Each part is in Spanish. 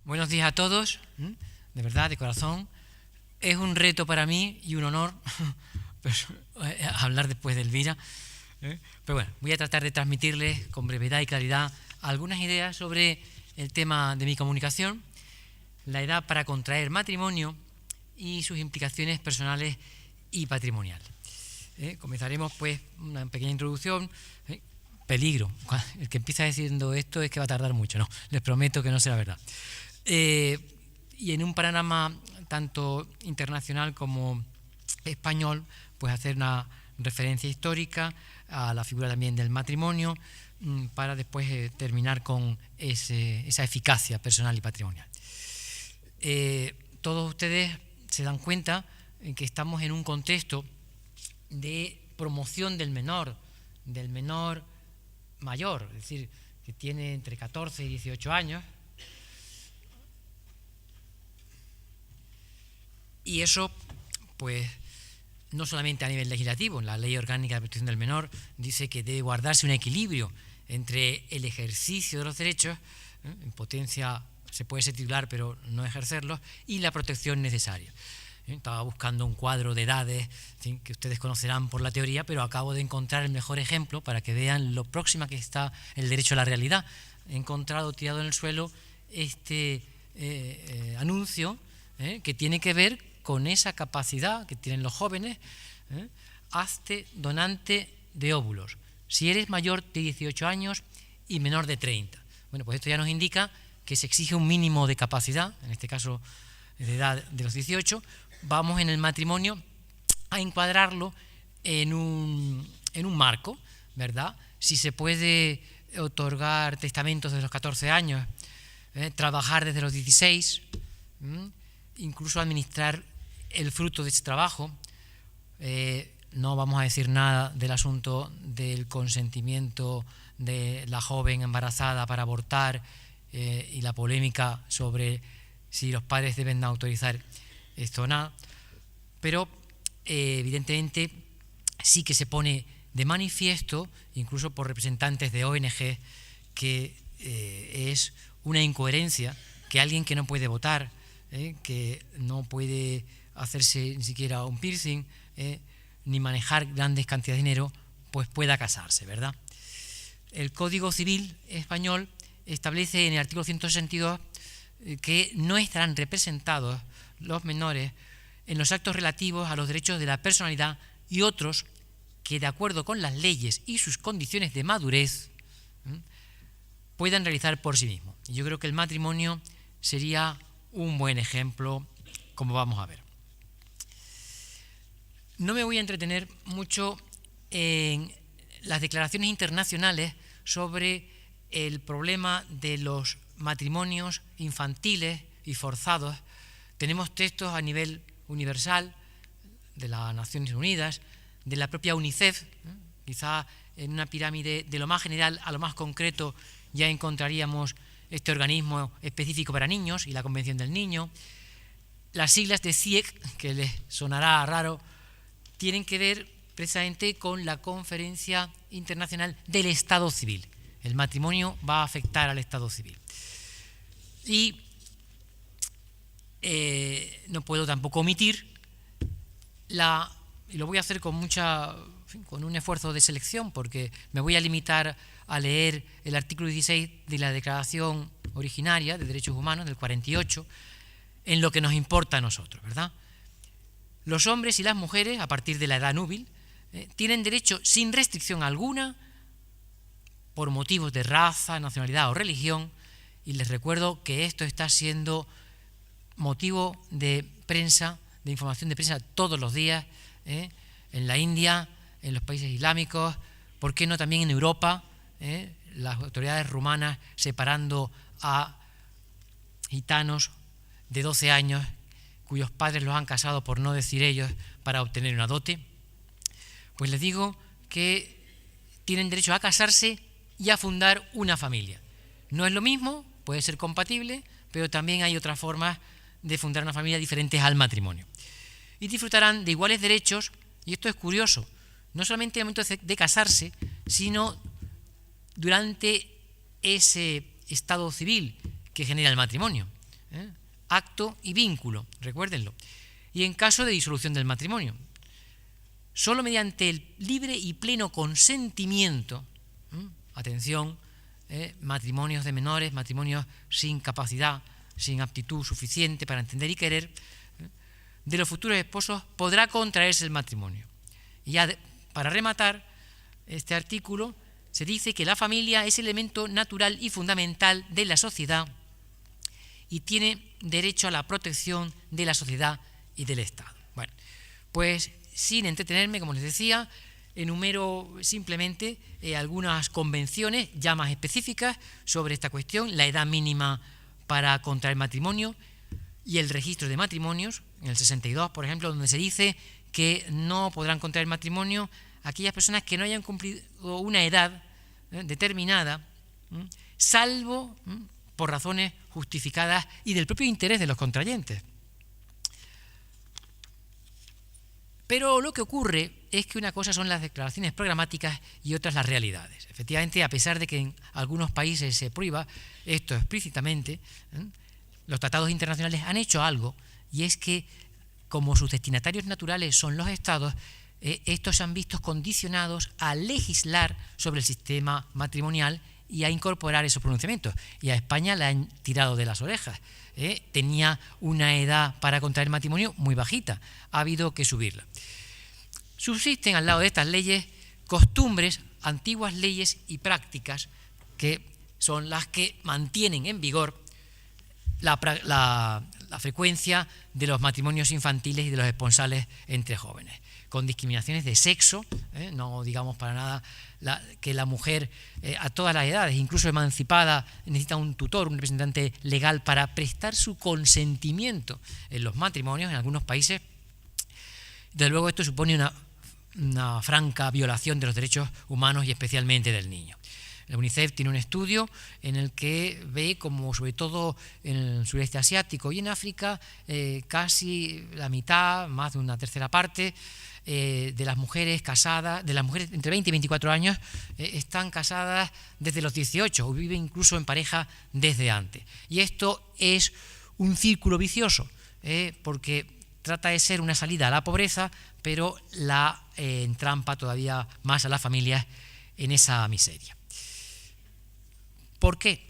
Buenos días a todos, de verdad, de corazón. Es un reto para mí y un honor hablar después de Elvira. Pero bueno, voy a tratar de transmitirles con brevedad y claridad algunas ideas sobre el tema de mi comunicación, la edad para contraer matrimonio y sus implicaciones personales y patrimoniales. Comenzaremos pues una pequeña introducción. Peligro, el que empieza diciendo esto es que va a tardar mucho. No, les prometo que no será verdad. Y en un panorama tanto internacional como español, pues hacer una referencia histórica a la figura también del matrimonio, para después terminar con esa eficacia personal y patrimonial. Todos ustedes se dan cuenta en que estamos en un contexto de promoción del menor mayor, es decir, que tiene entre 14 y 18 años, y eso, pues, no solamente a nivel legislativo. La Ley Orgánica de Protección del Menor dice que debe guardarse un equilibrio entre el ejercicio de los derechos, en potencia se puede ser titular pero no ejercerlos, y la protección necesaria. Estaba buscando un cuadro de edades, en fin, que ustedes conocerán por la teoría, pero acabo de encontrar el mejor ejemplo para que vean lo próxima que está el derecho a la realidad. He encontrado tirado en el suelo este anuncio que tiene que ver con esa capacidad que tienen los jóvenes. Hazte donante de óvulos si eres mayor de 18 años y menor de 30. Bueno, pues esto ya nos indica que se exige un mínimo de capacidad, en este caso de edad de los 18. Vamos en el matrimonio a encuadrarlo en un marco, ¿verdad? Si se puede otorgar testamentos desde los 14 años, trabajar desde los 16, incluso administrar el fruto de ese trabajo. No vamos a decir nada del asunto del consentimiento de la joven embarazada para abortar y la polémica sobre si los padres deben autorizar esto o nada, pero evidentemente sí que se pone de manifiesto, incluso por representantes de ONG, que es una incoherencia que alguien que no puede votar, que no puede hacerse ni siquiera un piercing, ni manejar grandes cantidades de dinero, pues pueda casarse, ¿verdad? El Código Civil español establece en el artículo 162 que no estarán representados los menores en los actos relativos a los derechos de la personalidad y otros que, de acuerdo con las leyes y sus condiciones de madurez, puedan realizar por sí mismos. Y yo creo que el matrimonio sería un buen ejemplo, como vamos a ver. No me voy a entretener mucho en las declaraciones internacionales sobre el problema de los matrimonios infantiles y forzados. Tenemos textos a nivel universal de las Naciones Unidas, de la propia UNICEF, quizá en una pirámide de lo más general a lo más concreto ya encontraríamos este organismo específico para niños y la Convención del Niño. Las siglas de CIEC, que les sonará raro, tienen que ver precisamente con la Conferencia Internacional del Estado Civil. El matrimonio va a afectar al Estado Civil. Y no puedo tampoco omitir y lo voy a hacer con un esfuerzo de selección, porque me voy a limitar a leer el artículo 16 de la Declaración Originaria de Derechos Humanos del 48, en lo que nos importa a nosotros, ¿verdad? Los hombres y las mujeres, a partir de la edad núbil, tienen derecho sin restricción alguna, por motivos de raza, nacionalidad o religión, y les recuerdo que esto está siendo motivo de prensa, de información de prensa todos los días, en la India, en los países islámicos, ¿por qué no también en Europa? Las autoridades rumanas separando a gitanos de 12 años cuyos padres los han casado, por no decir ellos, para obtener una dote. Pues les digo que tienen derecho a casarse y a fundar una familia. No es lo mismo, puede ser compatible, pero también hay otras formas de fundar una familia diferentes al matrimonio. Y disfrutarán de iguales derechos, y esto es curioso, no solamente en el momento de casarse, sino durante ese estado civil que genera el matrimonio, acto y vínculo, recuérdenlo. Y en caso de disolución del matrimonio, solo mediante el libre y pleno consentimiento, atención, matrimonios de menores, matrimonios sin capacidad, sin aptitud suficiente para entender y querer, de los futuros esposos podrá contraerse el matrimonio. Y ya para rematar este artículo, se dice que la familia es el elemento natural y fundamental de la sociedad y tiene derecho a la protección de la sociedad y del Estado. Bueno, pues sin entretenerme, como les decía, enumero simplemente algunas convenciones ya más específicas sobre esta cuestión: la edad mínima para contraer matrimonio y el registro de matrimonios, en el 62, por ejemplo, donde se dice que no podrán contraer matrimonio aquellas personas que no hayan cumplido una edad determinada, salvo por razones justificadas y del propio interés de los contrayentes. Pero lo que ocurre es que una cosa son las declaraciones programáticas y otras las realidades. Efectivamente, a pesar de que en algunos países se prohíba esto explícitamente, los tratados internacionales han hecho algo, y es que, como sus destinatarios naturales son los estados, estos se han visto condicionados a legislar sobre el sistema matrimonial y a incorporar esos pronunciamientos. Y a España la han tirado de las orejas. Tenía una edad para contraer matrimonio muy bajita, ha habido que subirla. Subsisten al lado de estas leyes costumbres, antiguas leyes y prácticas que son las que mantienen en vigor la frecuencia de los matrimonios infantiles y de los esponsales entre jóvenes, con discriminaciones de sexo, no digamos para nada que la mujer a todas las edades, incluso emancipada, necesita un tutor, un representante legal para prestar su consentimiento en los matrimonios en algunos países. Desde luego esto supone una franca violación de los derechos humanos y especialmente del niño. La UNICEF tiene un estudio en el que ve como, sobre todo en el sureste asiático y en África, casi la mitad, más de una tercera parte, de las mujeres casadas, de las mujeres entre 20 y 24 años, están casadas desde los 18 o viven incluso en pareja desde antes. Y esto es un círculo vicioso, porque trata de ser una salida a la pobreza, pero la entrampa todavía más a las familias en esa miseria. ¿Por qué?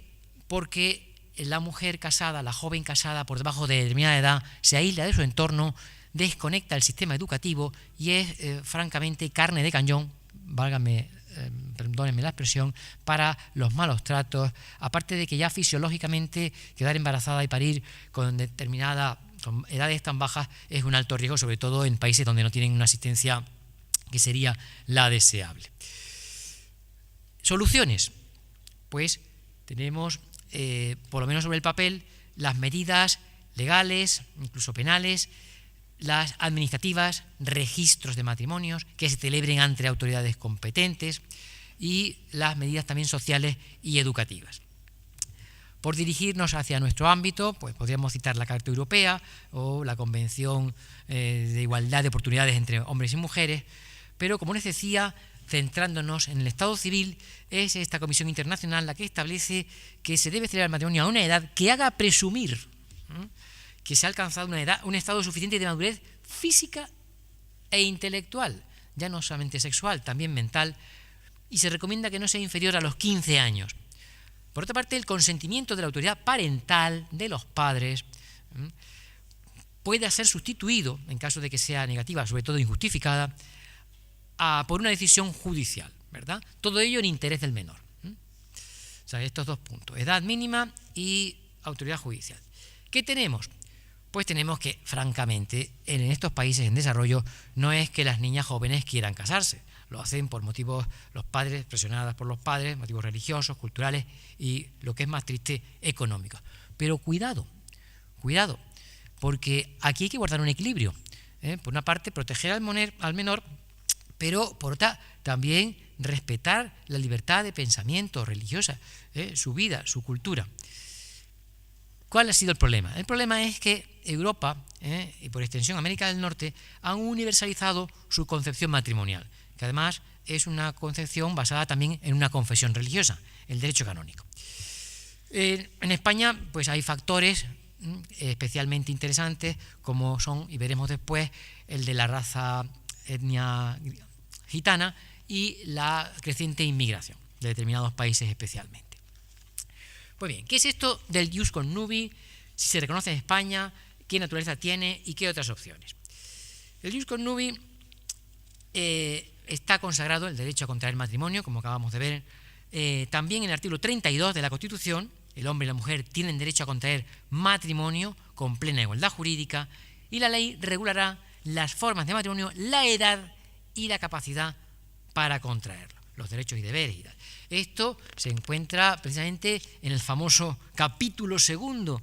Porque la mujer casada, la joven casada por debajo de determinada edad, se aísla de su entorno, desconecta el sistema educativo y es francamente carne de cañón, perdónenme la expresión, para los malos tratos, aparte de que ya fisiológicamente quedar embarazada y parir con edades tan bajas es un alto riesgo, sobre todo en países donde no tienen una asistencia que sería la deseable. Soluciones. Pues tenemos, por lo menos sobre el papel, las medidas legales, incluso penales, las administrativas, registros de matrimonios que se celebren ante autoridades competentes y las medidas también sociales y educativas. Por dirigirnos hacia nuestro ámbito, pues podríamos citar la Carta Europea o la Convención de Igualdad de Oportunidades entre Hombres y Mujeres, pero como les decía, centrándonos en el Estado civil, es esta Comisión Internacional la que establece que se debe celebrar el matrimonio a una edad que haga presumir que se ha alcanzado un estado suficiente de madurez física e intelectual, ya no solamente sexual, también mental, y se recomienda que no sea inferior a los 15 años. Por otra parte, el consentimiento de la autoridad parental de los padres puede ser sustituido, en caso de que sea negativa, sobre todo injustificada, por una decisión judicial, ¿verdad? Todo ello en interés del menor. O sea, estos dos puntos, edad mínima y autoridad judicial. ¿Qué tenemos? Pues tenemos que, francamente, en estos países en desarrollo no es que las niñas jóvenes quieran casarse, lo hacen por motivos, los padres, presionadas por los padres, motivos religiosos, culturales y, lo que es más triste, económicos. Pero cuidado, porque aquí hay que guardar un equilibrio. Por una parte, proteger al menor, pero por otra, también respetar la libertad de pensamiento religiosa, su vida, su cultura. ¿Cuál ha sido el problema? El problema es que Europa, y por extensión América del Norte, han universalizado su concepción matrimonial, que además es una concepción basada también en una confesión religiosa, el derecho canónico. En España pues hay factores especialmente interesantes, como son, y veremos después, el de la raza etnia gitana y la creciente inmigración de determinados países especialmente. Pues bien, ¿qué es esto del jus connubii? Si se reconoce en España, qué naturaleza tiene y qué otras opciones. El jus connubii está consagrado, el derecho a contraer matrimonio, como acabamos de ver, también en el artículo 32 de la Constitución. El hombre y la mujer tienen derecho a contraer matrimonio con plena igualdad jurídica, y la ley regulará las formas de matrimonio, la edad y la capacidad para contraerlo, los derechos y deberes y tal. Esto se encuentra precisamente en el famoso capítulo segundo,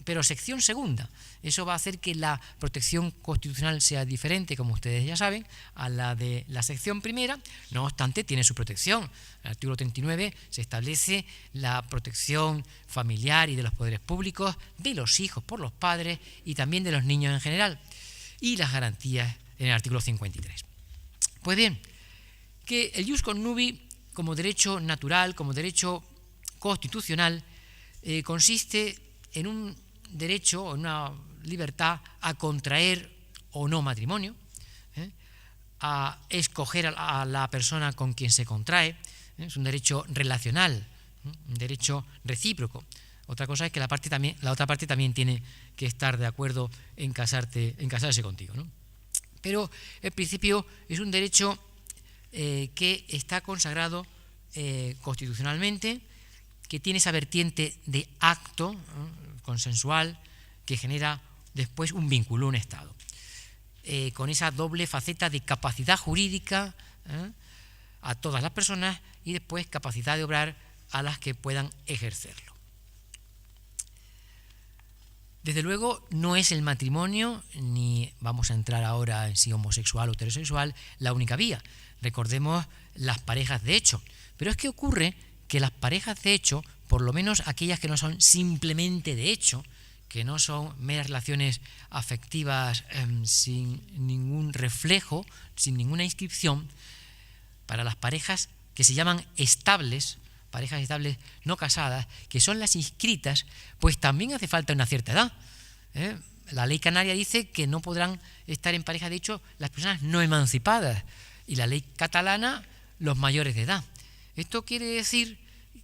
pero sección segunda. Eso va a hacer que la protección constitucional sea diferente, como ustedes ya saben, a la de la sección primera. No obstante, tiene su protección. En el artículo 39 se establece la protección familiar y de los poderes públicos, de los hijos por los padres y también de los niños en general, y las garantías en el artículo 53. Pues bien, que el jus connubii, como derecho natural, como derecho constitucional, consiste en un derecho o en una libertad a contraer o no matrimonio, a escoger a la persona con quien se contrae. Es un derecho relacional, un derecho recíproco. Otra cosa es que la otra parte también tiene que estar de acuerdo en casarse contigo, ¿no? Pero en principio es un derecho que está consagrado constitucionalmente, que tiene esa vertiente de acto consensual que genera después un vínculo, un Estado, con esa doble faceta de capacidad jurídica a todas las personas y después capacidad de obrar a las que puedan ejercerlo. Desde luego no es el matrimonio, ni vamos a entrar ahora en si homosexual o heterosexual, la única vía. Recordemos las parejas de hecho. Pero es que ocurre que las parejas de hecho, por lo menos aquellas que no son simplemente de hecho, que no son meras relaciones afectivas sin ningún reflejo, sin ninguna inscripción, para las parejas que se llaman estables, parejas estables no casadas, que son las inscritas, pues también hace falta una cierta edad. La ley canaria dice que no podrán estar en pareja de hecho las personas no emancipadas, y la ley catalana los mayores de edad. Esto quiere decir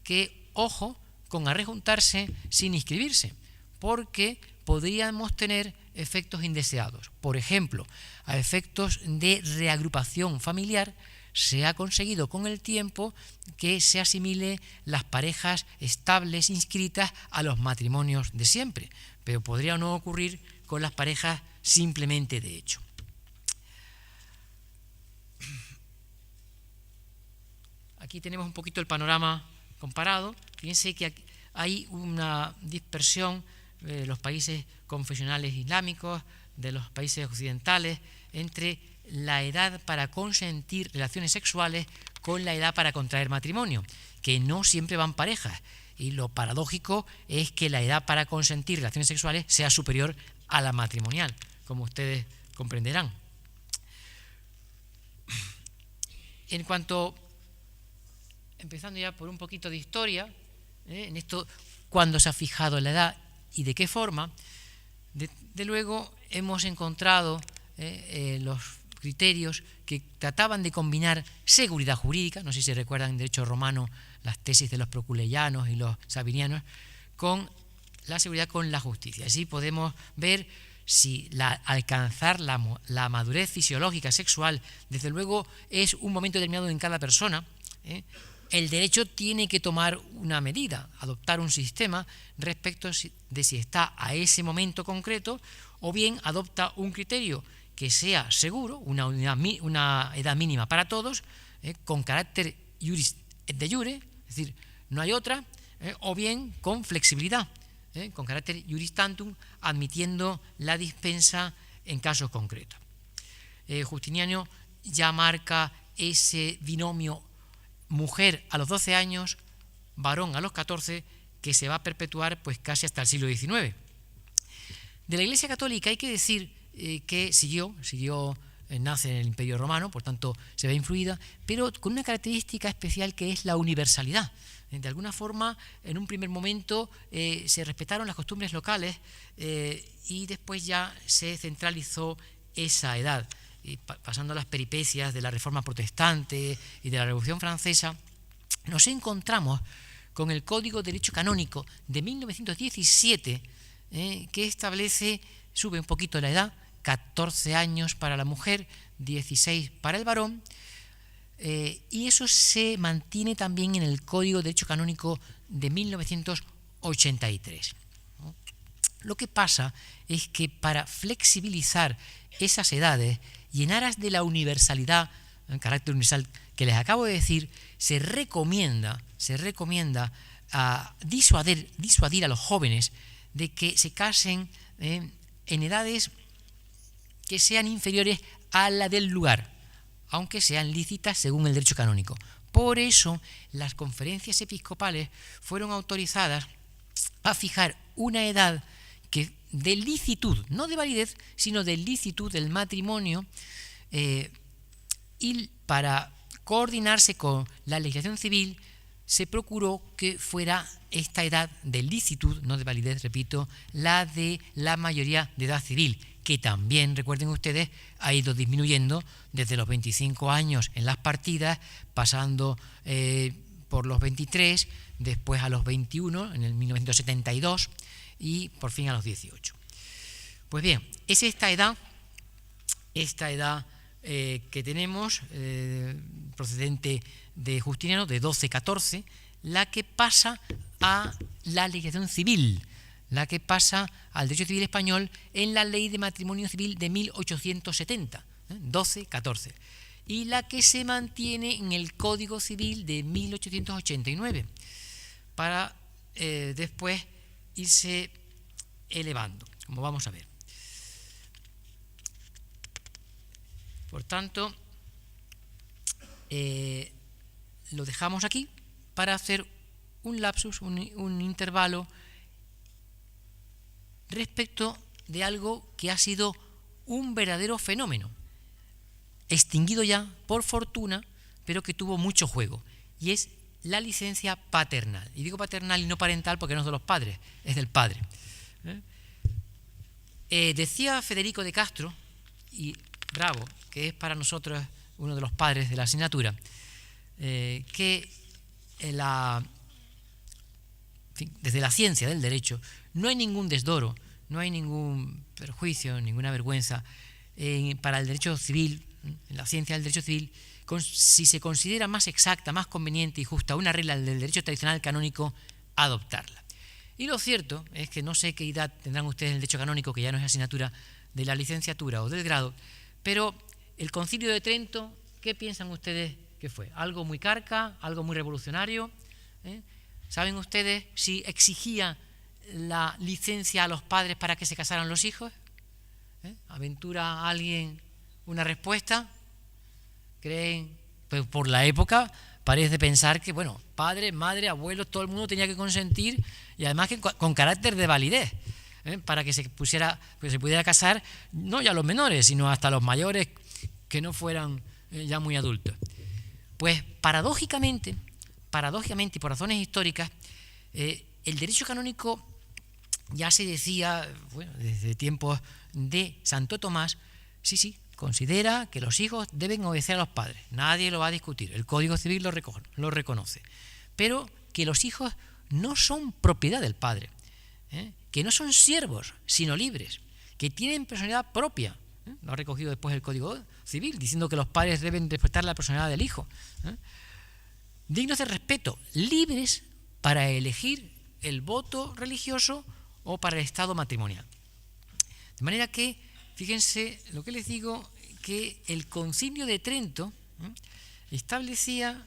que, ojo, con arrejuntarse sin inscribirse, porque podríamos tener efectos indeseados. Por ejemplo, a efectos de reagrupación familiar, se ha conseguido con el tiempo que se asimile las parejas estables inscritas a los matrimonios de siempre, pero podría no ocurrir con las parejas simplemente de hecho. Aquí tenemos un poquito el panorama comparado. Fíjense que hay una dispersión de los países confesionales islámicos, de los países occidentales, entre la edad para consentir relaciones sexuales con la edad para contraer matrimonio, que no siempre van parejas. Y lo paradójico es que la edad para consentir relaciones sexuales sea superior a la matrimonial, como ustedes comprenderán. En cuanto, empezando ya por un poquito de historia, en esto, cuándo se ha fijado la edad y de qué forma, de luego hemos encontrado los criterios que trataban de combinar seguridad jurídica, no sé si recuerdan en derecho romano las tesis de los proculeyanos y los sabinianos, con la seguridad con la justicia. Así podemos ver si alcanzar la madurez fisiológica sexual, desde luego, es un momento determinado en cada persona. El derecho tiene que tomar una medida, adoptar un sistema respecto de si está a ese momento concreto, o bien adopta un criterio que sea seguro, una edad mínima para todos, con carácter juris et de jure, es decir, no hay otra, o bien con flexibilidad, con carácter juris tantum, admitiendo la dispensa en casos concretos. Justiniano ya marca ese binomio mujer a los 12 años, varón a los 14, que se va a perpetuar pues casi hasta el siglo XIX. De la Iglesia Católica hay que decir que siguió nace en el Imperio Romano, por tanto se ve influida, pero con una característica especial que es la universalidad. De alguna forma, en un primer momento se respetaron las costumbres locales y después ya se centralizó esa edad. Y pasando a las peripecias de la Reforma Protestante y de la Revolución Francesa, nos encontramos con el Código de Derecho Canónico de 1917, que establece, sube un poquito la edad, 14 años para la mujer, 16 para el varón, y eso se mantiene también en el Código de Derecho Canónico de 1983. Lo que pasa es que para flexibilizar esas edades y en aras de la universalidad, el carácter universal que les acabo de decir, se recomienda a disuadir a los jóvenes de que se casen en edades que sean inferiores a la del lugar, aunque sean lícitas según el derecho canónico. Por eso las conferencias episcopales fueron autorizadas a fijar una edad que de licitud, no de validez, sino de licitud del matrimonio, y para coordinarse con la legislación civil se procuró que fuera esta edad de licitud, no de validez, repito, la de la mayoría de edad civil, que también, recuerden ustedes, ha ido disminuyendo desde los 25 años en las partidas, pasando por los 23, después a los 21 en el 1972 y por fin a los 18. Pues bien, es esta edad que tenemos, procedente de Justiniano, de 12-14, la que pasa a la legislación civil, la que pasa al derecho civil español en la ley de matrimonio civil de 1870, 12-14, y la que se mantiene en el Código Civil de 1889, para después irse elevando, como vamos a ver. Por tanto, lo dejamos aquí para hacer un lapsus, un intervalo respecto de algo que ha sido un verdadero fenómeno, extinguido ya por fortuna, pero que tuvo mucho juego, y es la licencia paternal. Y digo paternal y no parental porque no es de los padres, es del padre. Decía Federico de Castro, y Bravo, que es para nosotros uno de los padres de la asignatura, que desde la ciencia del derecho no hay ningún desdoro, no hay ningún perjuicio, ninguna vergüenza para el derecho civil, en la ciencia del derecho civil, si se considera más exacta, más conveniente y justa una regla del derecho tradicional canónico, adoptarla. Y lo cierto es que no sé qué edad tendrán ustedes en el derecho canónico, que ya no es asignatura de la licenciatura o del grado, pero el Concilio de Trento, ¿qué piensan ustedes que fue? ¿Algo muy carca? ¿Algo muy revolucionario? ¿Saben ustedes si exigía la licencia a los padres para que se casaran los hijos? ¿Aventura alguien una respuesta? ¿Creen? Pues por la época parece pensar que, bueno, padres, madres, abuelos, todo el mundo tenía que consentir, y además que con carácter de validez, para que se pudiera casar no ya los menores, sino hasta los mayores que no fueran ya muy adultos. Pues paradójicamente y por razones históricas, el derecho canónico ya se decía, bueno, desde tiempos de Santo Tomás, sí, considera que los hijos deben obedecer a los padres, nadie lo va a discutir, el Código Civil lo reconoce, pero que los hijos no son propiedad del padre, que no son siervos, sino libres, que tienen personalidad propia, lo ha recogido después el Código Civil, diciendo que los padres deben respetar la personalidad del hijo, dignos de respeto, libres para elegir el voto religioso o para el estado matrimonial. De manera que, fíjense lo que les digo, que el Concilio de Trento establecía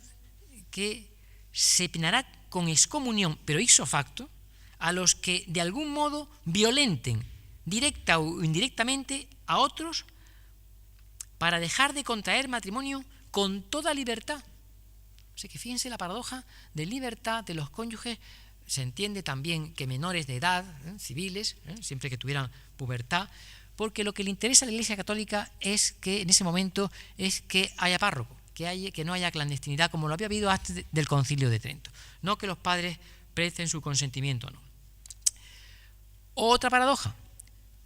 que se penará con excomunión, pero ipso facto, a los que de algún modo violenten, directa o indirectamente, a otros para dejar de contraer matrimonio con toda libertad. O sea que fíjense la paradoja de libertad de los cónyuges. Se entiende también que menores de edad, civiles, siempre que tuvieran pubertad, porque lo que le interesa a la Iglesia Católica es que en ese momento es que haya párroco, que no haya clandestinidad como lo había habido antes del Concilio de Trento, no que los padres presten su consentimiento, no. Otra paradoja.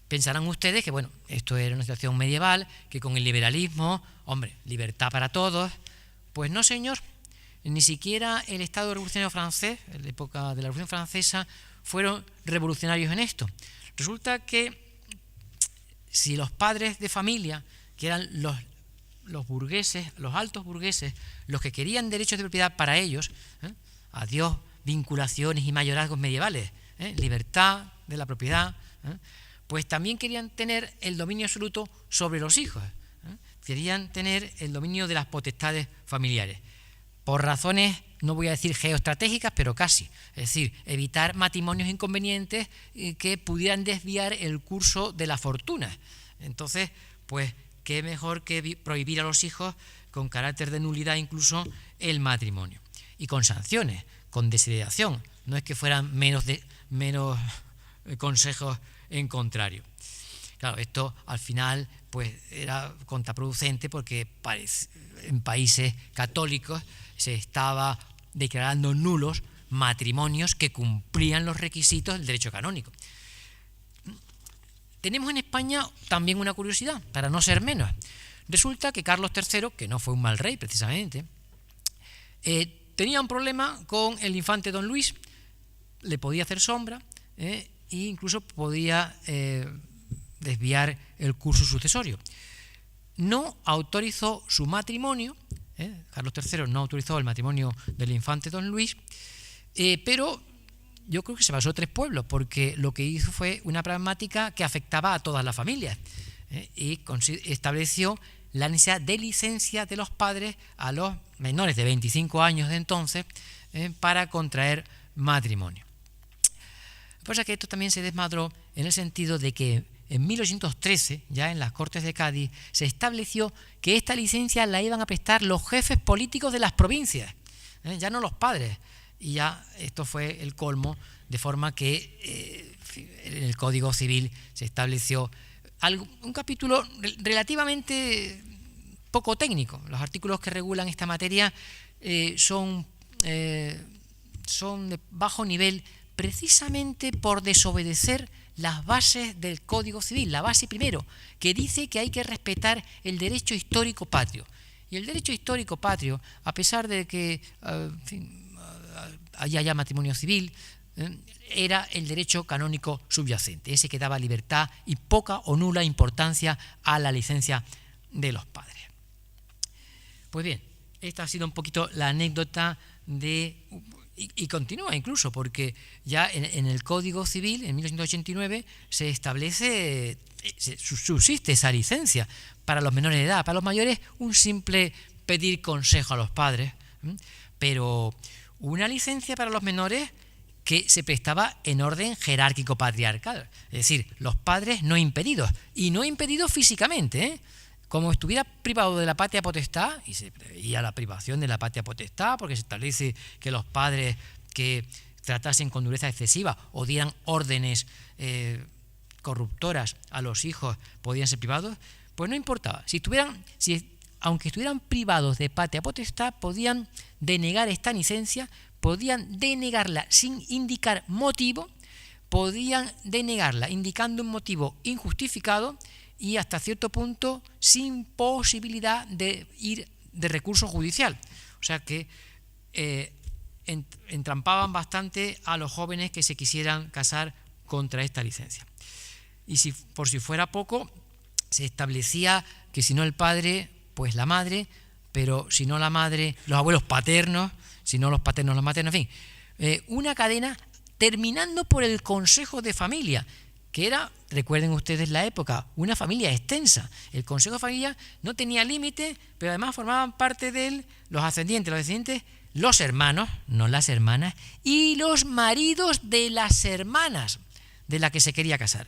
Pensarán ustedes que, bueno, esto era una situación medieval, que con el liberalismo, hombre, libertad para todos. Pues no, señor, ni siquiera el Estado revolucionario francés, en la época de la Revolución Francesa, fueron revolucionarios en esto. Resulta que si los padres de familia, que eran los burgueses, los altos burgueses, los que querían derechos de propiedad para ellos, adiós vinculaciones y mayorazgos medievales, libertad de la propiedad, pues también querían tener el dominio absoluto sobre los hijos, querían tener el dominio de las potestades familiares, por razones, no voy a decir geoestratégicas, pero casi, es decir, evitar matrimonios inconvenientes que pudieran desviar el curso de la fortuna. Entonces, pues, qué mejor que prohibir a los hijos con carácter de nulidad incluso el matrimonio, y con sanciones, con desheredación, no es que fueran menos consejos en contrario. Claro, esto al final pues era contraproducente porque en países católicos se estaba declarando nulos matrimonios que cumplían los requisitos del derecho canónico. Tenemos en España también una curiosidad, para no ser menos. Resulta que Carlos III, que no fue un mal rey precisamente, tenía un problema con el infante don Luis, le podía hacer sombra, e incluso podía desviar el curso sucesorio. No autorizó su matrimonio, Carlos III no autorizó el matrimonio del infante don Luis, pero yo creo que se basó en 3 pueblos, porque lo que hizo fue una pragmática que afectaba a todas las familias, y estableció la necesidad de licencia de los padres a los menores de 25 años de entonces para contraer matrimonio. Lo que pasa es que esto también se desmadró en el sentido de que en 1813, ya en las Cortes de Cádiz, se estableció que esta licencia la iban a prestar los jefes políticos de las provincias, ya no los padres. Y ya esto fue el colmo, de forma que en el Código Civil se estableció un capítulo relativamente poco técnico. Los artículos que regulan esta materia son de bajo nivel precisamente por desobedecer las bases del Código Civil. La base primero, que dice que hay que respetar el derecho histórico patrio. Y el derecho histórico patrio, a pesar de que haya ya matrimonio civil, era el derecho canónico subyacente, ese que daba libertad y poca o nula importancia a la licencia de los padres. Pues bien, esta ha sido un poquito la anécdota y continúa incluso, porque ya en el Código Civil, en 1889, se establece, subsiste esa licencia para los menores de edad. Para los mayores, un simple pedir consejo a los padres, pero una licencia para los menores que se prestaba en orden jerárquico patriarcal, es decir, los padres no impedidos, y no impedidos físicamente, como estuviera privado de la patria potestad, y se preveía la privación de la patria potestad, porque se establece que los padres que tratasen con dureza excesiva o dieran órdenes corruptoras a los hijos podían ser privados, pues no importaba. Aunque estuvieran privados de patria potestad, podían denegar esta licencia, podían denegarla sin indicar motivo, podían denegarla indicando un motivo injustificado y hasta cierto punto sin posibilidad de ir de recurso judicial. O sea que entrampaban bastante a los jóvenes que se quisieran casar contra esta licencia. Y por si fuera poco, se establecía que si no el padre, pues la madre, pero si no la madre, los abuelos paternos, si no los paternos, los maternos, en fin, una cadena terminando por el Consejo de Familia, que era, recuerden ustedes la época, una familia extensa. El Consejo de Familia no tenía límite, pero además formaban parte de él los descendientes, los hermanos, no las hermanas, y los maridos de las hermanas de la que se quería casar.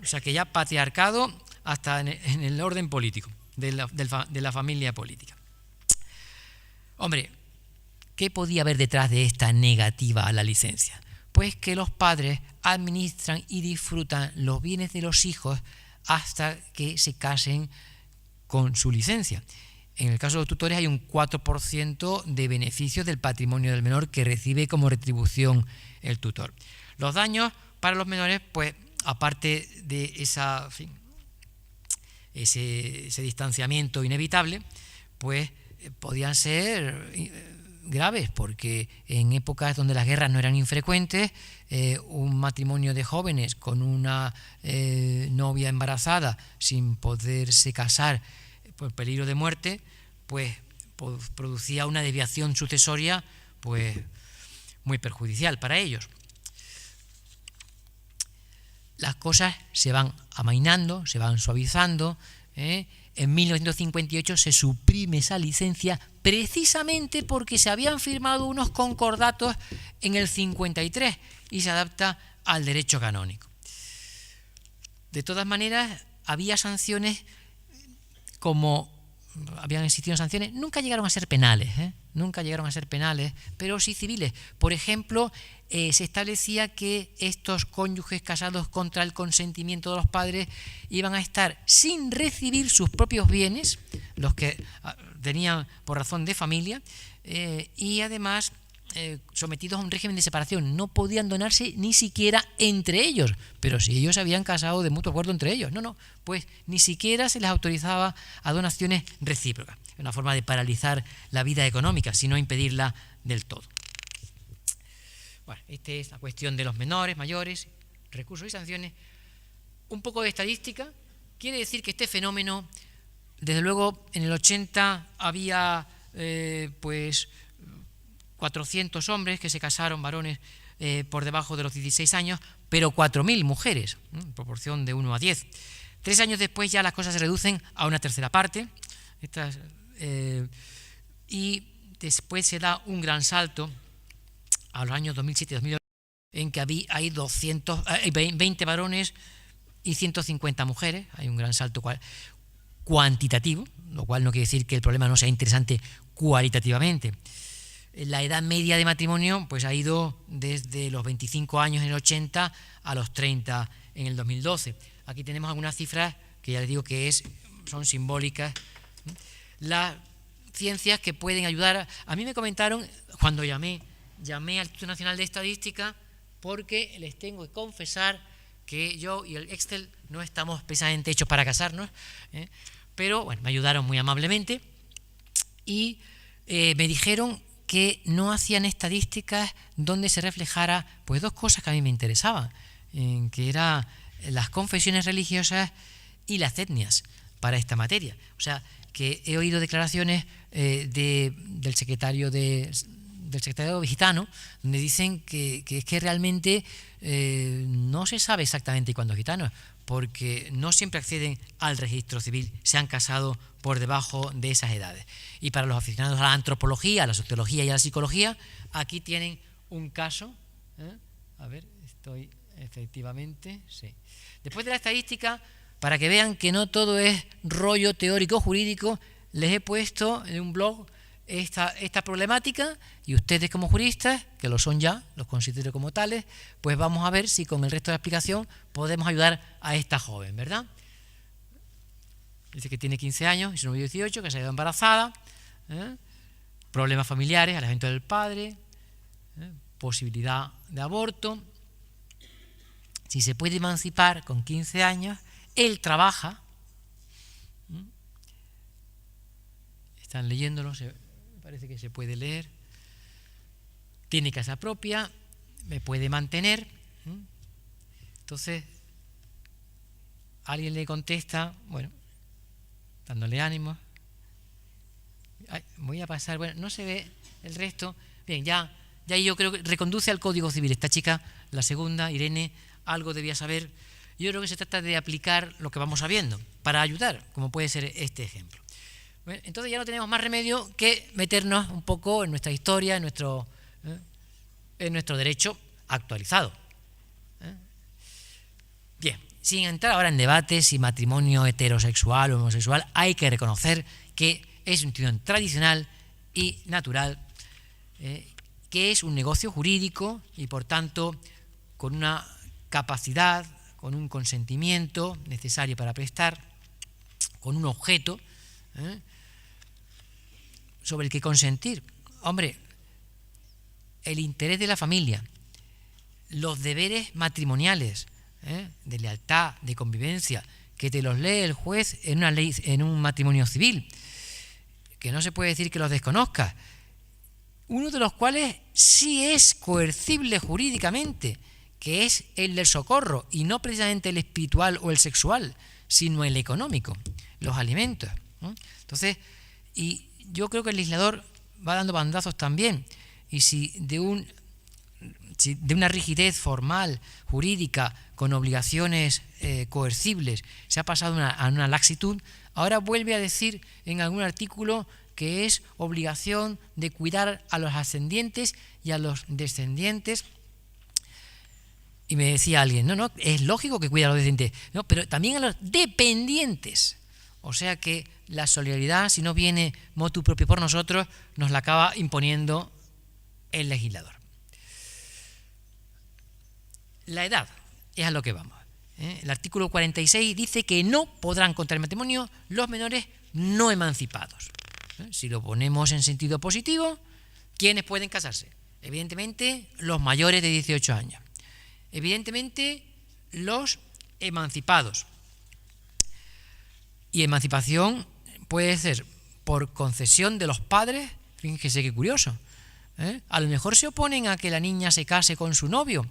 O sea que ya patriarcado hasta en el orden político, de la familia política. Hombre, ¿qué podía haber detrás de esta negativa a la licencia? Pues que los padres administran y disfrutan los bienes de los hijos hasta que se casen con su licencia. En el caso de los tutores hay un 4% de beneficios del patrimonio del menor que recibe como retribución el tutor. Los daños para los menores, pues aparte de ese distanciamiento inevitable, pues podían ser graves, porque en épocas donde las guerras no eran infrecuentes, un matrimonio de jóvenes con una novia embarazada sin poderse casar por peligro de muerte, pues producía una desviación sucesoria pues muy perjudicial para ellos. Las cosas se van amainando, se van suavizando. En 1958 se suprime esa licencia precisamente porque se habían firmado unos concordatos en el 53 y se adapta al derecho canónico. De todas maneras, había sanciones, como habían existido sanciones, nunca llegaron a ser penales, pero sí civiles. Por ejemplo, se establecía que estos cónyuges casados contra el consentimiento de los padres iban a estar sin recibir sus propios bienes, los que tenían por razón de familia, y además sometidos a un régimen de separación. No podían donarse ni siquiera entre ellos, pero si ellos se habían casado de mutuo acuerdo entre ellos, pues ni siquiera se les autorizaba a donaciones recíprocas. Una forma de paralizar la vida económica, sino impedirla del todo. Bueno, esta es la cuestión de los menores, mayores, recursos y sanciones. Un poco de estadística. Quiere decir que este fenómeno, desde luego, en el 80 había pues 400 hombres que se casaron, varones, por debajo de los 16 años, pero 4.000 mujeres, en proporción de 1 a 10. 3 años después ya las cosas se reducen a una tercera parte. Y después se da un gran salto a los años 2007 y 2008, en que hay 20 varones y 150 mujeres. Hay un gran salto cuantitativo, lo cual no quiere decir que el problema no sea interesante cualitativamente. La edad media de matrimonio pues ha ido desde los 25 años en el 80 a los 30 en el 2012. Aquí tenemos algunas cifras que ya les digo que son simbólicas. Las ciencias que pueden ayudar. A mí me comentaron cuando llamé al Instituto Nacional de Estadística, porque les tengo que confesar que yo y el Excel no estamos precisamente hechos para casarnos, pero bueno, me ayudaron muy amablemente y me dijeron que no hacían estadísticas donde se reflejara pues dos cosas que a mí me interesaban, que eran las confesiones religiosas y las etnias para esta materia. O sea, que he oído declaraciones del secretario gitano, donde dicen que es que realmente no se sabe exactamente cuándo gitanos, porque no siempre acceden al registro civil, se han casado por debajo de esas edades. Y para los aficionados a la antropología, a la sociología y a la psicología, aquí tienen un caso. A ver, estoy efectivamente, sí. Después de la estadística, para que vean que no todo es rollo teórico jurídico, les he puesto en un blog esta problemática, y ustedes como juristas, que lo son ya, los considero como tales, pues vamos a ver si con el resto de la explicación podemos ayudar a esta joven, ¿verdad? Dice que tiene 15 años y su novio 18, que se ha quedado embarazada, problemas familiares, alejamiento del padre, posibilidad de aborto. Si se puede emancipar con 15 años, él trabaja. Están leyéndolo, parece que se puede leer. Tiene casa propia, me puede mantener. Entonces, alguien le contesta, bueno, dándole ánimo. Voy a pasar, bueno, no se ve el resto. Bien, ya yo creo que reconduce al Código Civil. Esta chica, la segunda, Irene, algo debía saber. Yo creo que se trata de aplicar lo que vamos sabiendo para ayudar, como puede ser este ejemplo. Bueno, entonces ya no tenemos más remedio que meternos un poco en nuestra historia, en nuestro derecho actualizado. Bien, sin entrar ahora en debates si matrimonio heterosexual o homosexual, hay que reconocer que es una institución tradicional y natural, que es un negocio jurídico y por tanto con una capacidad con un consentimiento necesario para prestar, con un objeto sobre el que consentir. Hombre, el interés de la familia, los deberes matrimoniales, de lealtad, de convivencia, que te los lee el juez en una ley, en un matrimonio civil, que no se puede decir que los desconozca, uno de los cuales sí es coercible jurídicamente, que es el del socorro, y no precisamente el espiritual o el sexual, sino el económico, los alimentos, ¿no? Entonces, y yo creo que el legislador va dando bandazos también, y si de una rigidez formal, jurídica, con obligaciones coercibles, se ha pasado a una laxitud, ahora vuelve a decir en algún artículo que es obligación de cuidar a los ascendientes y a los descendientes. Y me decía alguien, no, es lógico que cuide a los descendientes, no, pero también a los dependientes. O sea que la solidaridad, si no viene motu propio por nosotros, nos la acaba imponiendo el legislador. La edad, es a lo que vamos. El artículo 46 dice que no podrán contraer matrimonio los menores no emancipados. Si lo ponemos en sentido positivo, ¿quiénes pueden casarse? Evidentemente, los mayores de 18 años. Evidentemente, los emancipados. Y emancipación puede ser por concesión de los padres. Fíjense qué curioso. A lo mejor se oponen a que la niña se case con su novio,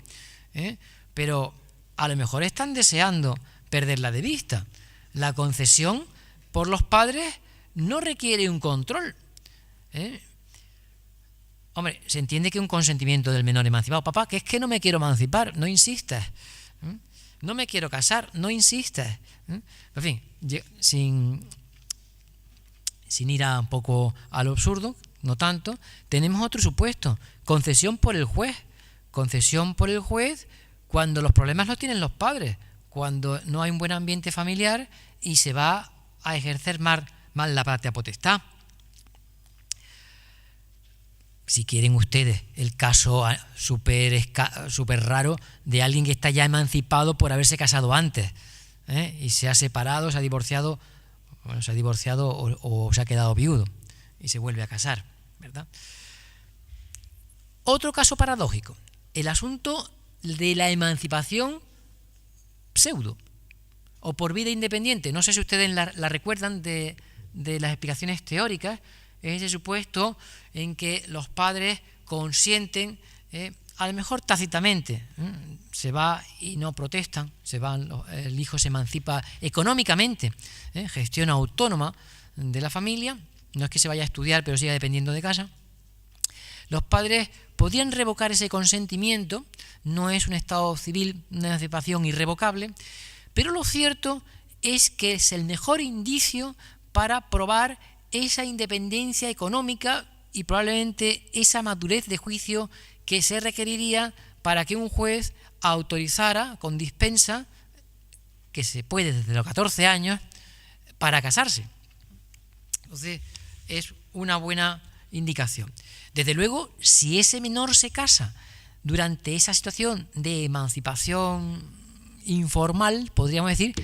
pero a lo mejor están deseando perderla de vista. La concesión por los padres no requiere un control. Hombre, se entiende que un consentimiento del menor emancipado, papá, que es que no me quiero emancipar, no insistas. No me quiero casar, no insistas. En fin, sin ir un poco a lo absurdo, no tanto, tenemos otro supuesto, concesión por el juez. Concesión por el juez cuando los problemas los tienen los padres, cuando no hay un buen ambiente familiar y se va a ejercer mal la patria potestad. Si quieren ustedes el caso súper raro de alguien que está ya emancipado por haberse casado antes, y se ha separado, se ha divorciado o se ha quedado viudo y se vuelve a casar, ¿verdad? Otro caso paradójico, el asunto de la emancipación pseudo o por vida independiente. No sé si ustedes la recuerdan de las explicaciones teóricas. Es ese supuesto en que los padres consienten, a lo mejor tácitamente, se va y no protestan, el hijo se emancipa económicamente, gestión autónoma de la familia, no es que se vaya a estudiar pero siga dependiendo de casa. Los padres podrían revocar ese consentimiento, no es un estado civil, una emancipación irrevocable, pero lo cierto es que es el mejor indicio para probar esa independencia económica y probablemente esa madurez de juicio que se requeriría para que un juez autorizara con dispensa, que se puede desde los 14 años, para casarse. Entonces, es una buena indicación. Desde luego, si ese menor se casa durante esa situación de emancipación informal, podríamos decir,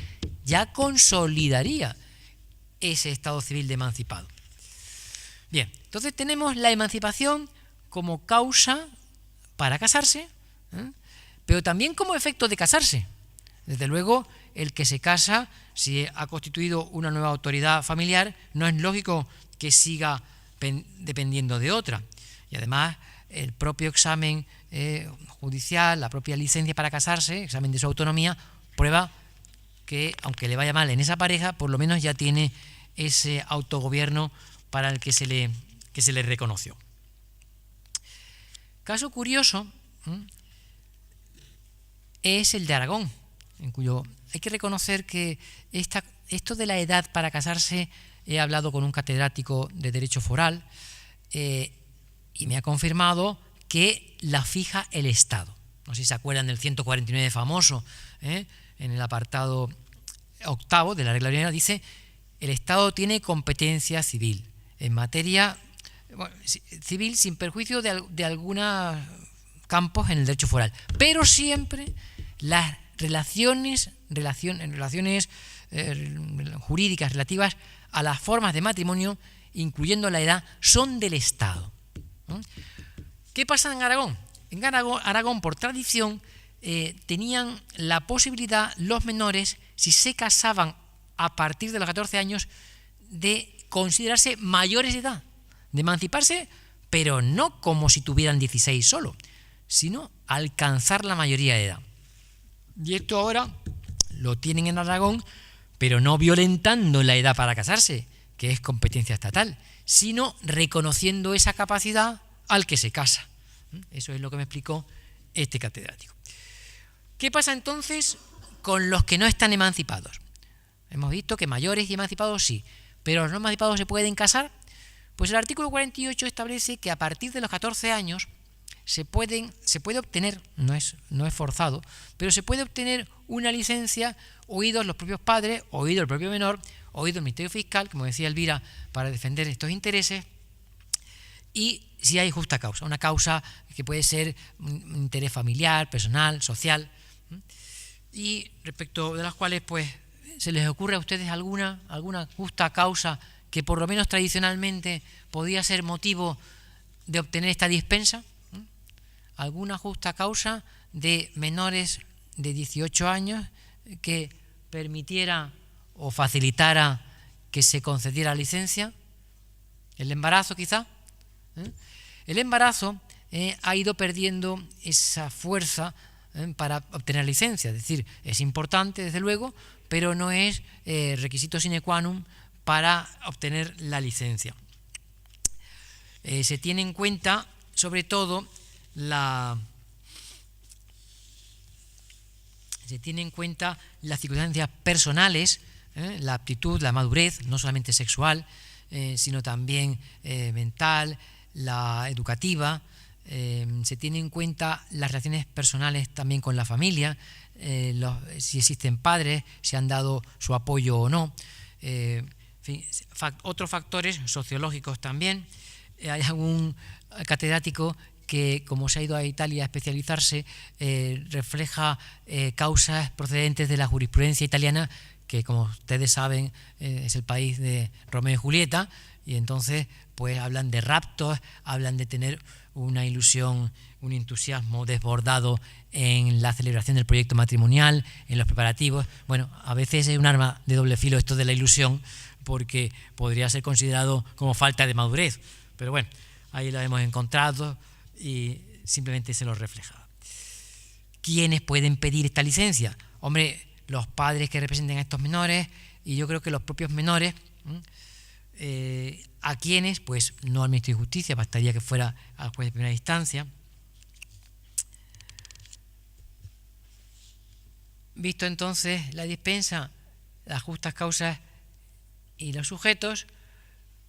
ya consolidaría ese estado civil de emancipado. Bien, entonces tenemos la emancipación como causa para casarse, pero también como efecto de casarse. Desde luego, el que se casa, si ha constituido una nueva autoridad familiar, no es lógico que siga dependiendo de otra. Y además, el propio examen judicial, la propia licencia para casarse, examen de su autonomía, prueba que, aunque le vaya mal en esa pareja, por lo menos ya tiene ese autogobierno para el que se le reconoció. Caso curioso es el de Aragón, en cuyo hay que reconocer que esto de la edad para casarse, he hablado con un catedrático de Derecho Foral y me ha confirmado que la fija el Estado. No sé si se acuerdan del 149 famoso, en el apartado octavo de la regla ordinaria, dice: el Estado tiene competencia civil en materia civil sin perjuicio de algunos campos en el derecho foral, pero siempre las relaciones jurídicas relativas a las formas de matrimonio, incluyendo la edad, son del Estado. ¿Qué pasa en Aragón? En Aragón, por tradición, tenían la posibilidad los menores, si se casaban a partir de los 14 años, de considerarse mayores de edad, de emanciparse, pero no como si tuvieran 16 solo, sino alcanzar la mayoría de edad. Y esto ahora lo tienen en Aragón, pero no violentando la edad para casarse, que es competencia estatal, sino reconociendo esa capacidad al que se casa. Eso es lo que me explicó este catedrático. ¿Qué pasa entonces con los que no están emancipados? Hemos visto que mayores y emancipados sí, pero los no emancipados se pueden casar. Pues el artículo 48 establece que a partir de los 14 años se puede obtener, no es forzado, pero se puede obtener una licencia oídos los propios padres, oído el propio menor, oído el Ministerio Fiscal, como decía Elvira, para defender estos intereses, y si hay justa causa, una causa que puede ser un interés familiar, personal, social, y respecto de las cuales pues se les ocurre a ustedes alguna justa causa que por lo menos tradicionalmente podía ser motivo de obtener esta dispensa. ¿Alguna justa causa de menores de 18 años que permitiera o facilitara que se concediera licencia? ¿El embarazo quizá? El embarazo ha ido perdiendo esa fuerza para obtener licencia, es decir, es importante desde luego, pero no es requisito sine qua non para obtener la licencia. Se tiene en cuenta sobre todo las circunstancias personales, la aptitud, la madurez, no solamente sexual, sino también mental, la educativa. Se tiene en cuenta las relaciones personales también con la familia, si existen padres, si han dado su apoyo o no. En fin, otros factores sociológicos también. Hay algún catedrático que, como se ha ido a Italia a especializarse, refleja causas procedentes de la jurisprudencia italiana, que como ustedes saben es el país de Romeo y Julieta, y entonces pues hablan de raptos, hablan de tener una ilusión, un entusiasmo desbordado en la celebración del proyecto matrimonial, en los preparativos. Bueno, a veces es un arma de doble filo esto de la ilusión, porque podría ser considerado como falta de madurez, pero bueno, ahí lo hemos encontrado y simplemente se lo refleja. ¿Quiénes pueden pedir esta licencia? Hombre, los padres que representen a estos menores, y yo creo que los propios menores, a quienes, pues no al Ministerio de Justicia, bastaría que fuera al juez de primera instancia. Visto entonces la dispensa, las justas causas y los sujetos,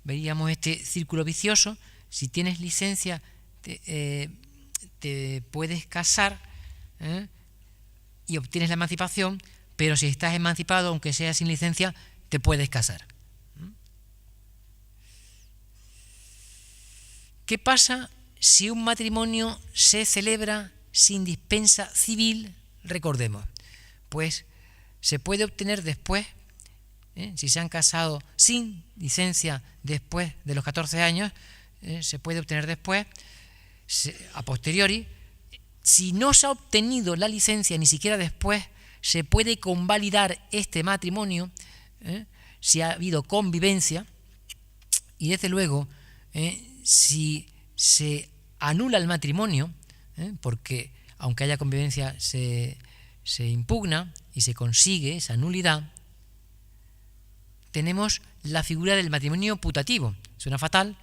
veríamos este círculo vicioso. Si tienes licencia, te puedes casar y obtienes la emancipación, pero si estás emancipado, aunque sea sin licencia, te puedes casar. ¿Qué pasa si un matrimonio se celebra sin dispensa civil? Recordemos, pues se puede obtener después, si se han casado sin licencia después de los 14 años, se puede obtener después, a posteriori. Si no se ha obtenido la licencia ni siquiera después, se puede convalidar este matrimonio, si ha habido convivencia, y desde luego, si se anula el matrimonio, porque aunque haya convivencia se impugna y se consigue esa nulidad, tenemos la figura del matrimonio putativo. Suena fatal,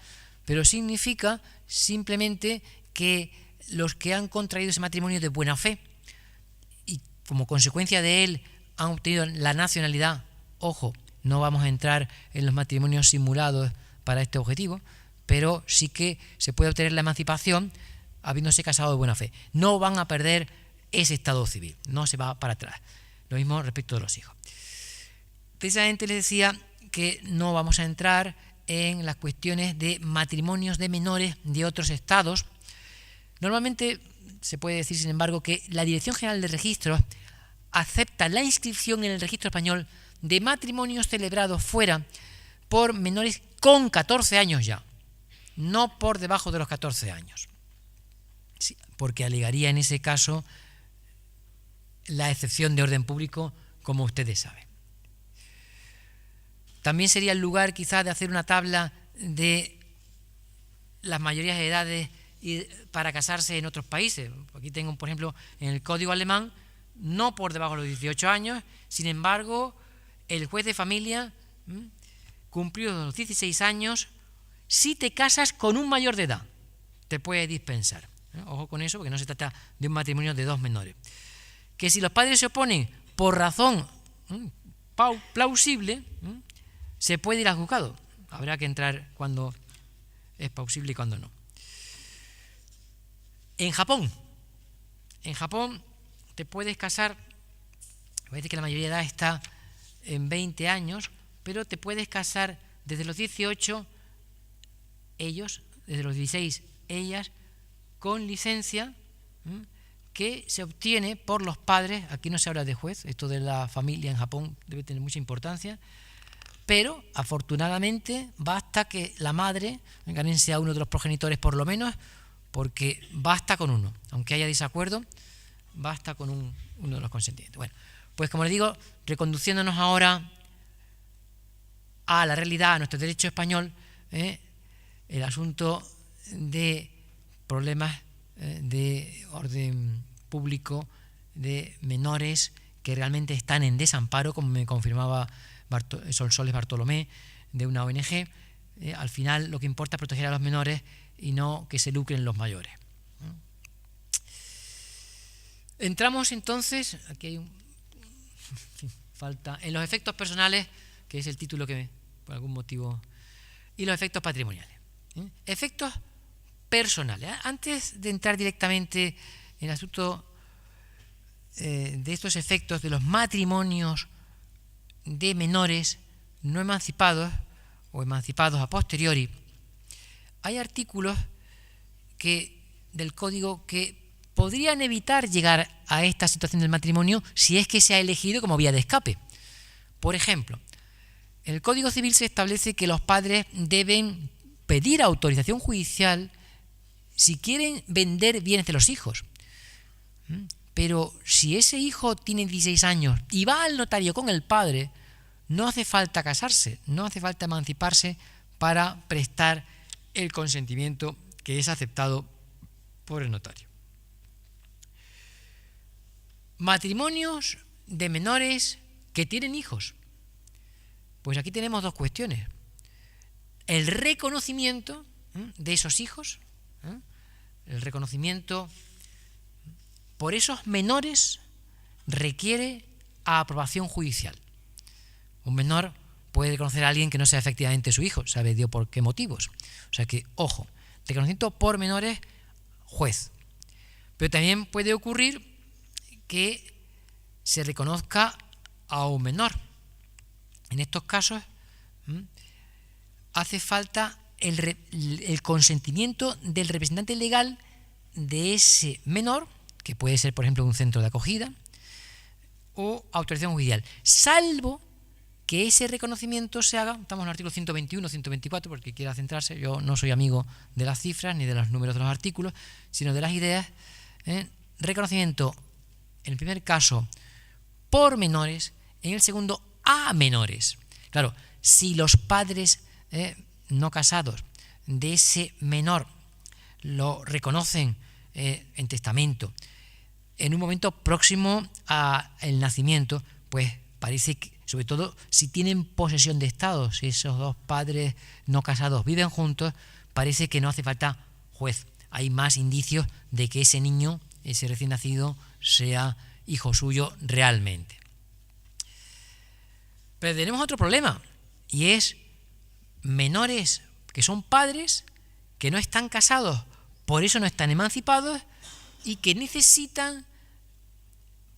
pero significa simplemente que los que han contraído ese matrimonio de buena fe y como consecuencia de él han obtenido la nacionalidad, ojo, no vamos a entrar en los matrimonios simulados para este objetivo, pero sí que se puede obtener la emancipación habiéndose casado de buena fe. No van a perder ese estado civil, no se va para atrás. Lo mismo respecto de los hijos. Precisamente les decía que no vamos a entrar en las cuestiones de matrimonios de menores de otros estados. Normalmente se puede decir, sin embargo, que la Dirección General de Registros acepta la inscripción en el registro español de matrimonios celebrados fuera por menores con 14 años ya, no por debajo de los 14 años. Sí, porque alegaría en ese caso la excepción de orden público, como ustedes saben. También sería el lugar quizás de hacer una tabla de las mayorías de edades para casarse en otros países. Aquí tengo, por ejemplo, en el Código alemán, no por debajo de los 18 años, sin embargo, el juez de familia, cumplidos los 16 años, si te casas con un mayor de edad, te puede dispensar. Ojo con eso, porque no se trata de un matrimonio de dos menores. Que si los padres se oponen por razón plausible, se puede ir al juzgado. Habrá que entrar cuando es plausible y cuando no. En Japón te puedes casar, parece que la mayoría de edad está en 20 años, pero te puedes casar desde los 18 ellos, desde los 16 ellas, con licencia que se obtiene por los padres. Aquí no se habla de juez, esto de la familia en Japón debe tener mucha importancia, pero afortunadamente basta que la madre sea uno de los progenitores por lo menos, porque basta con uno, aunque haya desacuerdo, basta con uno de los consentientes. Bueno, pues como les digo, reconduciéndonos ahora a la realidad, a nuestro derecho español, el asunto de problemas de orden público, de menores que realmente están en desamparo, como me confirmaba Solsoles Bartolomé, de una ONG. Al final lo que importa es proteger a los menores y no que se lucren los mayores. Entramos entonces, aquí hay falta, en los efectos personales, que es el título que por algún motivo, y los efectos patrimoniales. Efectos personales. Antes de entrar directamente en el asunto de estos efectos de los matrimonios de menores no emancipados o emancipados a posteriori, hay artículos del Código que podrían evitar llegar a esta situación del matrimonio si es que se ha elegido como vía de escape. Por ejemplo, en el Código Civil se establece que los padres deben pedir autorización judicial si quieren vender bienes de los hijos. Pero si ese hijo tiene 16 años y va al notario con el padre, no hace falta casarse, no hace falta emanciparse para prestar el consentimiento que es aceptado por el notario. Matrimonios de menores que tienen hijos. Pues aquí tenemos dos cuestiones. El reconocimiento de esos hijos, el reconocimiento por esos menores requiere aprobación judicial. Un menor puede reconocer a alguien que no sea efectivamente su hijo, sabe Dios por qué motivos. O sea que, ojo, reconocimiento por menores, juez. Pero también puede ocurrir que se reconozca a un menor. En estos casos hace falta el consentimiento del representante legal de ese menor, que puede ser, por ejemplo, un centro de acogida, o autorización judicial, salvo que ese reconocimiento se haga, estamos en el artículo 121, 124, porque quiera centrarse, yo no soy amigo de las cifras ni de los números de los artículos, sino de las ideas. Reconocimiento, en el primer caso, por menores, en el segundo, a menores. Claro, si los padres no casados de ese menor lo reconocen en testamento en un momento próximo al nacimiento, pues parece que, sobre todo si tienen posesión de Estado, si esos dos padres no casados viven juntos, parece que no hace falta juez. Hay más indicios de que ese niño, ese recién nacido, sea hijo suyo realmente. Pero tenemos otro problema, y es menores que son padres, que no están casados, por eso no están emancipados, y que necesitan,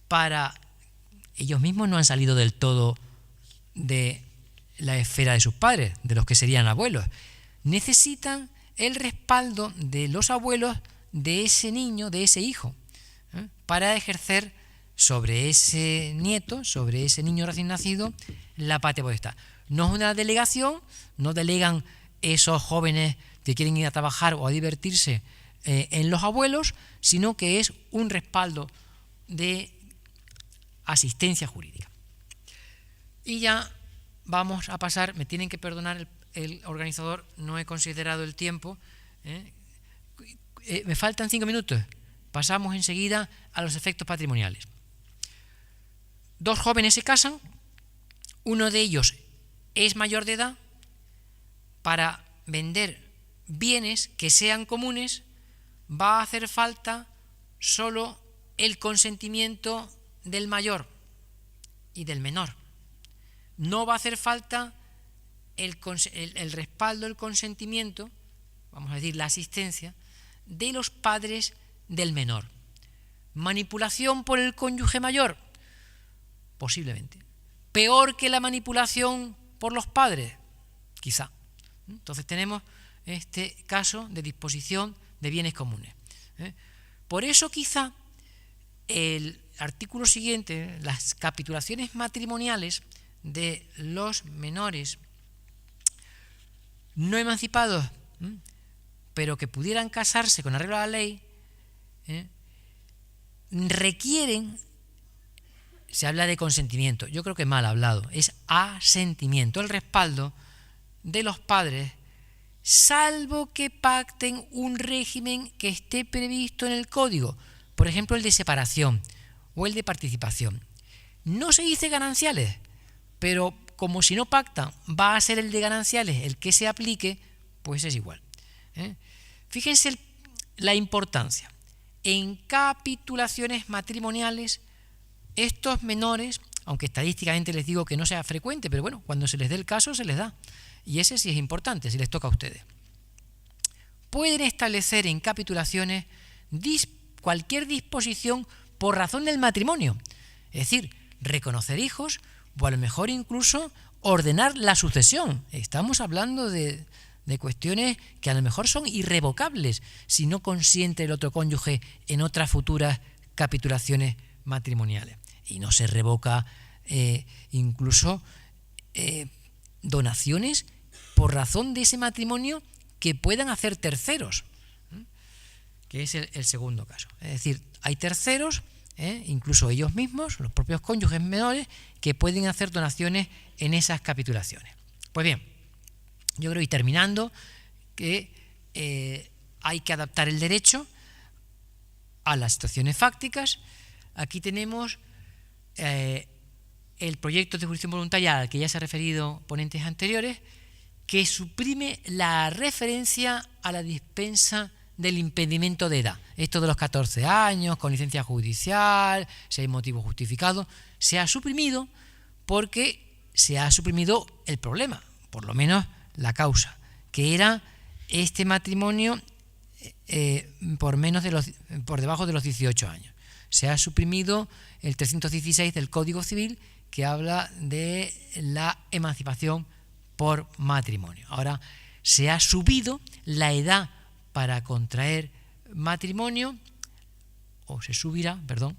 para ellos mismos no han salido del todo de la esfera de sus padres, de los que serían abuelos, necesitan el respaldo de los abuelos de ese niño, de ese hijo, para ejercer sobre ese nieto, sobre ese niño recién nacido, la patria potestad. No es una delegación, no delegan esos jóvenes que quieren ir a trabajar o a divertirse en los abuelos, sino que es un respaldo de asistencia jurídica. Y ya vamos a pasar, me tienen que perdonar el organizador, no he considerado el tiempo, me faltan 5 minutos, pasamos enseguida a los efectos patrimoniales. 2 jóvenes se casan, uno de ellos es mayor de edad. Para vender bienes que sean comunes va a hacer falta solo el consentimiento del mayor y del menor. No va a hacer falta el respaldo, el consentimiento, vamos a decir la asistencia, de los padres del menor. ¿Manipulación por el cónyuge mayor? Posiblemente. ¿Peor que la manipulación por los padres? Quizá. Entonces tenemos este caso de disposición de bienes comunes. Por eso quizá el artículo siguiente, las capitulaciones matrimoniales de los menores no emancipados, pero que pudieran casarse con arreglo a la ley, requieren, se habla de consentimiento, yo creo que mal hablado, es asentimiento, el respaldo de los padres, salvo que pacten un régimen que esté previsto en el código, por ejemplo el de separación o el de participación. No se dice gananciales, pero como si no pactan va a ser el de gananciales el que se aplique, pues es igual. Fíjense la importancia. En capitulaciones matrimoniales, estos menores, aunque estadísticamente les digo que no sea frecuente, pero bueno, cuando se les dé el caso se les da. Y ese sí es importante, si les toca a ustedes. Pueden establecer en capitulaciones cualquier disposición por razón del matrimonio. Es decir, reconocer hijos o a lo mejor incluso ordenar la sucesión. Estamos hablando de cuestiones que a lo mejor son irrevocables si no consiente el otro cónyuge en otras futuras capitulaciones matrimoniales. Y no se revoca incluso donaciones por razón de ese matrimonio que puedan hacer terceros, que es el segundo caso. Es decir, hay terceros, incluso ellos mismos, los propios cónyuges menores, que pueden hacer donaciones en esas capitulaciones. Pues bien, yo creo, y terminando, que hay que adaptar el derecho a las situaciones fácticas. Aquí tenemos el proyecto de jurisdicción voluntaria al que ya se ha referido ponentes anteriores, que suprime la referencia a la dispensa del impedimento de edad. Esto de los 14 años, con licencia judicial, si hay motivo justificado, se ha suprimido porque se ha suprimido el problema, por lo menos la causa, que era este matrimonio por debajo de los 18 años. Se ha suprimido el 316 del Código Civil, que habla de la emancipación por matrimonio. Ahora se ha subido la edad para contraer matrimonio, o se subirá, perdón,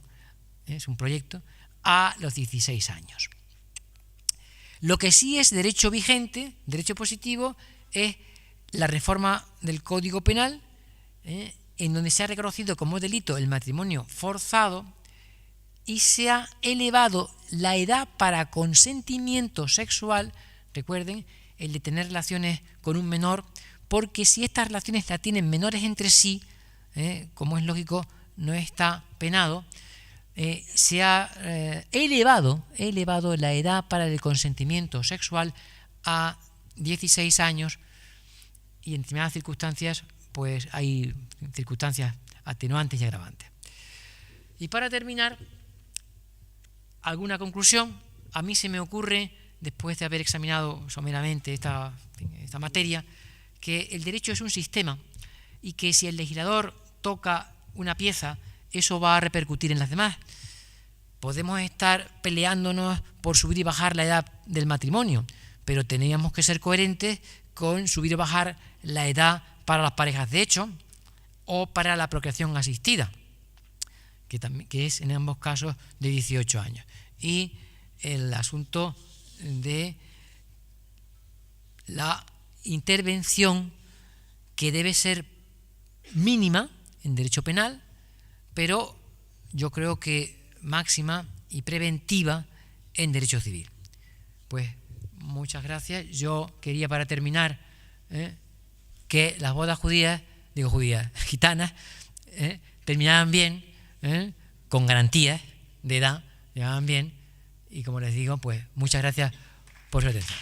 es un proyecto, a los 16 años. Lo que sí es derecho vigente, derecho positivo, es la reforma del Código Penal, en donde se ha reconocido como delito el matrimonio forzado y se ha elevado la edad para consentimiento sexual, recuerden, el de tener relaciones con un menor, porque si estas relaciones las tienen menores entre sí, como es lógico, no está penado, se ha elevado la edad para el consentimiento sexual a 16 años y en determinadas circunstancias pues hay circunstancias atenuantes y agravantes. Y para terminar, alguna conclusión. A mí se me ocurre, después de haber examinado someramente esta materia, que el derecho es un sistema y que si el legislador toca una pieza, eso va a repercutir en las demás. Podemos estar peleándonos por subir y bajar la edad del matrimonio, pero teníamos que ser coherentes con subir o bajar la edad para las parejas de hecho o para la procreación asistida. que es en ambos casos de 18 años. Y el asunto de la intervención, que debe ser mínima en derecho penal, pero yo creo que máxima y preventiva en derecho civil. Pues muchas gracias. Yo quería, para terminar, que las bodas gitanas, terminaban bien, con garantías de edad, llegaban bien, y como les digo, pues muchas gracias por su atención.